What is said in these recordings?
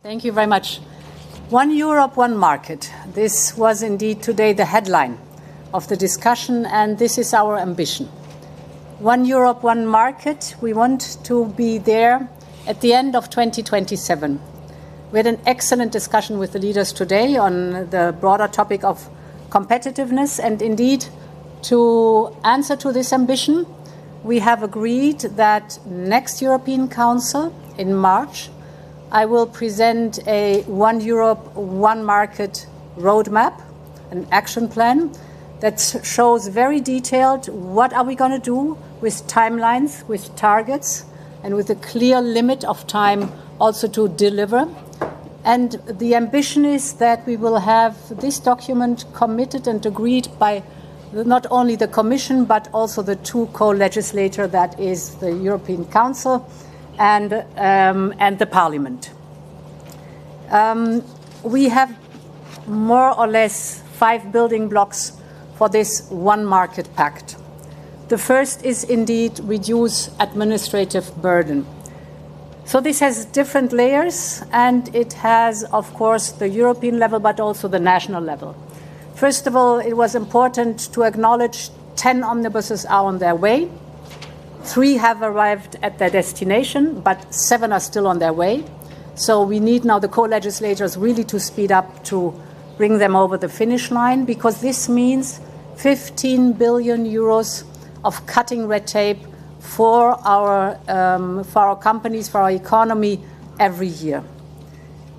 Thank you very much. One Europe, one market. This was indeed today the headline of the discussion, and this is our ambition. One Europe, one market. We want to be there at the end of 2027. We had an excellent discussion with the leaders today on the broader topic of competitiveness, and indeed, to answer to this ambition, we have agreed that next European Council in March, I will present a One Europe, One Market roadmap, an action plan that shows very detailed what are we going to do with timelines, with targets, and with a clear limit of time also to deliver. And the ambition is that we will have this document committed and agreed by not only the Commission, but also the two co-legislators, that is the European Council and the Parliament. We have more or less 5 building blocks for this One Market Pact. The first is indeed reduce administrative burden. So this has different layers, and it has, of course, the European level, but also the national level. First of all, it was important to acknowledge 10 omnibuses are on their way. 3 have arrived at their destination, but 7 are still on their way. So we need now the co-legislators really to speed up to bring them over the finish line, because this means 15 billion euros of cutting red tape for our companies, for our economy every year.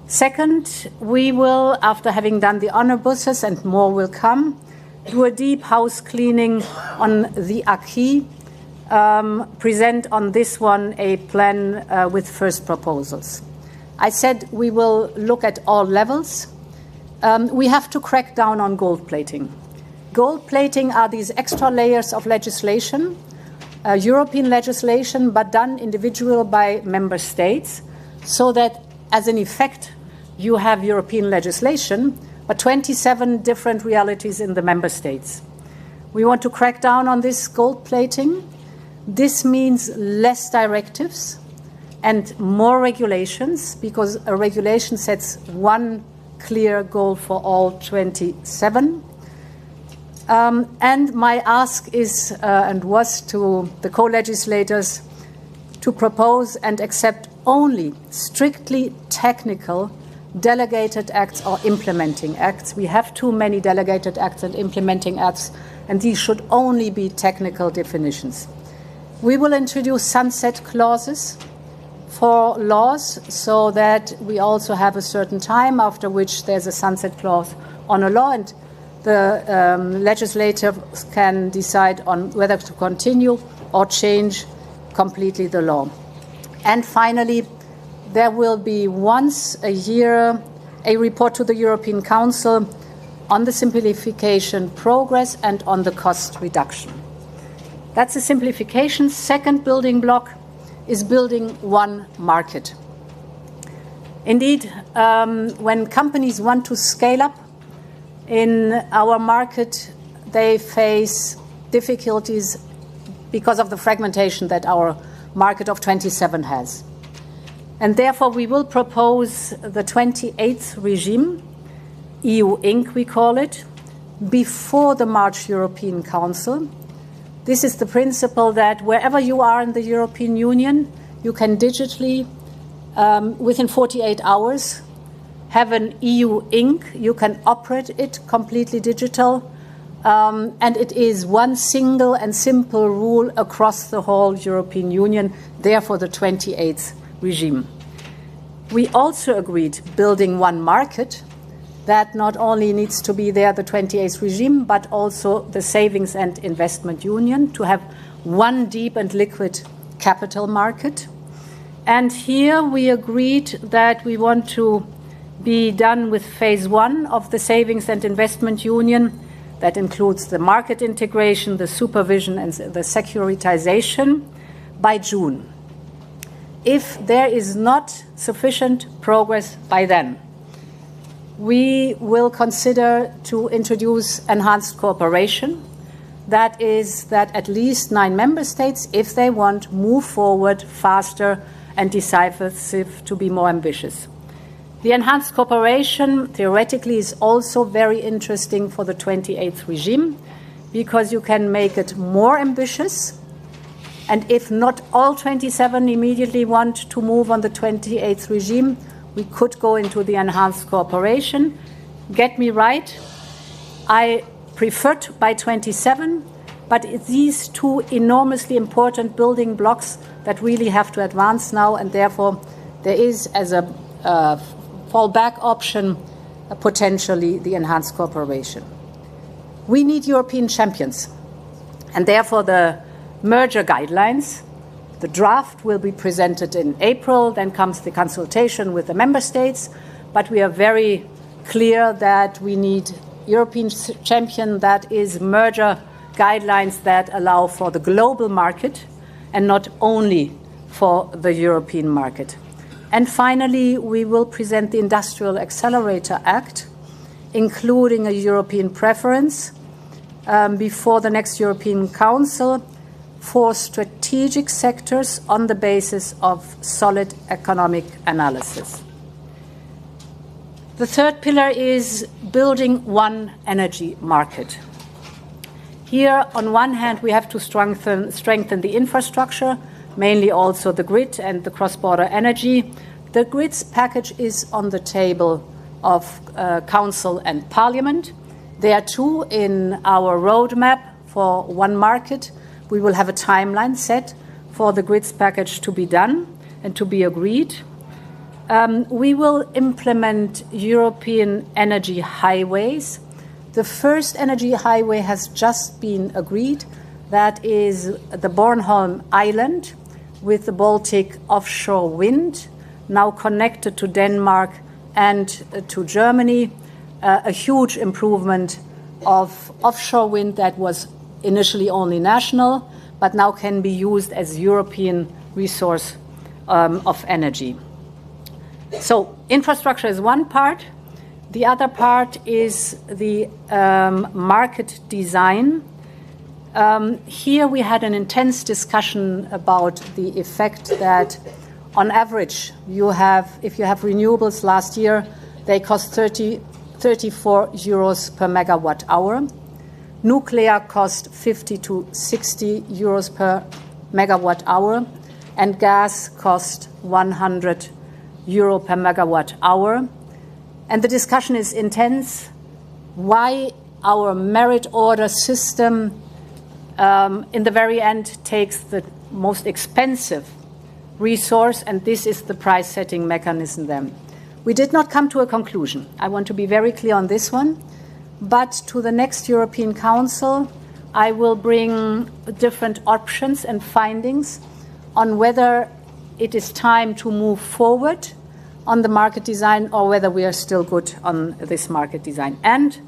Second, we will, after having done the omnibuses, and more will come, do a deep house cleaning on the acquis, present on this one a plan with first proposals. I said we will look at all levels. We have to crack down on gold plating. Gold plating are these extra layers of legislation, European legislation, but done individual by member states, so that as an effect you have European legislation, but 27 different realities in the member states. We want to crack down on this gold plating. This means less directives and more regulations, because a regulation sets one clear goal for all 27. And my ask is and was to the co-legislators to propose and accept only strictly technical delegated acts or implementing acts. We have too many delegated acts and implementing acts, and these should only be technical definitions. We will introduce sunset clauses for laws, so that we also have a certain time after which there's a sunset clause on a law, and the legislator can decide on whether to continue or change completely the law. And finally, there will be once a year a report to the European Council on the simplification progress and on the cost reduction. That's a simplification. Second building block is building one market. Indeed, when companies want to scale up in our market, they face difficulties because of the fragmentation that our market of 27 has. And therefore, we will propose the 28th regime, EU Inc. we call it, before the March European Council. This is the principle that wherever you are in the European Union, you can digitally, within 48 hours, have an EU Inc. You can operate it completely digital, and it is one single and simple rule across the whole European Union, therefore the 28th regime. We also agreed building one market that not only needs to be there, the 28th regime, but also the savings and investment union, to have one deep and liquid capital market. And here we agreed that we want to be done with phase 1 of the savings and investment union. That includes the market integration, the supervision, and the securitization by June. If there is not sufficient progress by then, we will consider to introduce enhanced cooperation That is that at least 9 member states, if they want, move forward faster and decisive to be more ambitious. The enhanced cooperation, theoretically, is also very interesting for the 28th regime, because you can make it more ambitious. And if not all 27 immediately want to move on the 28th regime, we could go into the enhanced cooperation. Get me right, I preferred by 27, but it's these two enormously important building blocks that really have to advance now, and therefore there is, as a fallback option, potentially the enhanced cooperation. We need European champions, and therefore the merger guidelines, the draft will be presented in April, then comes the consultation with the member states, but we are very clear that we need European champion, that is merger guidelines that allow for the global market and not only for the European market. And finally, we will present the Industrial Accelerator Act, including a European preference before the next European Council for strategic sectors on the basis of solid economic analysis. The third pillar is building one energy market. Here, on one hand, we have to strengthen the infrastructure, mainly also the grid and the cross-border energy. The grids package is on the table of Council and Parliament. There are two in our roadmap for one market. We will have a timeline set for the grids package to be done and to be agreed. We will implement European energy highways. The first energy highway has just been agreed. That is the Bornholm Island with the Baltic offshore wind, now connected to Denmark and to Germany. A huge improvement of offshore wind that was initially only national, but now can be used as European resource of energy. So infrastructure is one part. The other part is the market design. Here we had an intense discussion about the effect that on average if you have renewables last year, they cost 34 euros per megawatt hour. Nuclear cost 50 to 60 euros per megawatt hour, and gas cost 100 euro per megawatt hour. And the discussion is intense. Why our merit order system in the very end takes the most expensive resource, and this is the price-setting mechanism then. We did not come to a conclusion. I want to be very clear on this one. But to the next European Council, I will bring different options and findings on whether it is time to move forward on the market design or whether we are still good on this market design. And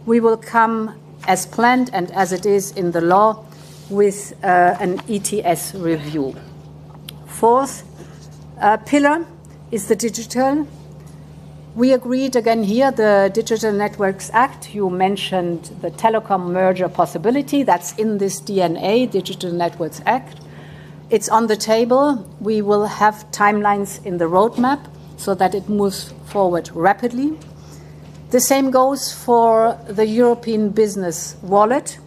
we will come as planned and as it is in the law with an ETS review. Fourth pillar is the digital. We agreed again here, the Digital Networks Act. You mentioned the telecom merger possibility. That's in this DNA, Digital Networks Act. It's on the table. We will have timelines in the roadmap so that it moves forward rapidly. The same goes for the European Business Wallet.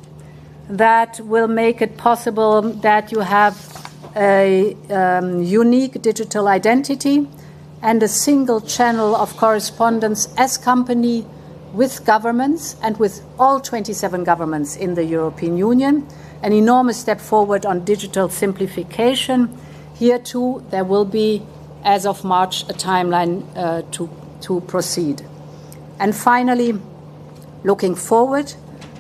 That will make it possible that you have a unique digital identity and a single channel of correspondence as company with governments and with all 27 governments in the European Union. An enormous step forward on digital simplification. Here too, there will be, as of March, a timeline to proceed. And finally, looking forward,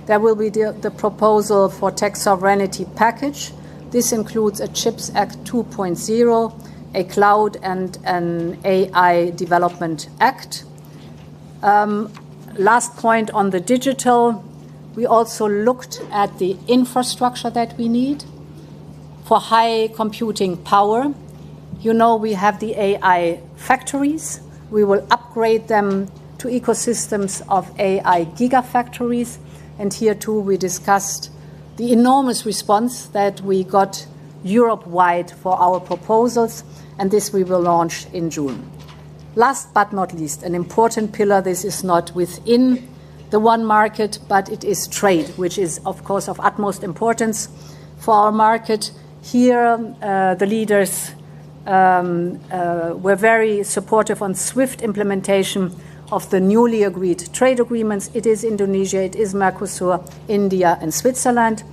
there will be the proposal for tax sovereignty package. This includes a CHIPS Act 2.0, a Cloud and an AI Development Act. Last point on the digital, we also looked at the infrastructure that we need for high computing power. You know, we have the AI factories. We will upgrade them to ecosystems of AI gigafactories. And here too we discussed the enormous response that we got Europe-wide for our proposals, and this we will launch in June. Last but not least, an important pillar, this is not within the one market, but it is trade, which is, of course, of utmost importance for our market. Here, the leaders were very supportive on swift implementation of the newly agreed trade agreements. It is Indonesia, it is Mercosur, India, and Switzerland.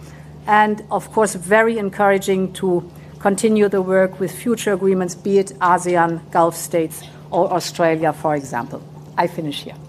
And, of course, very encouraging to continue the work with future agreements, be it ASEAN, Gulf states, or Australia, for example. I finish here.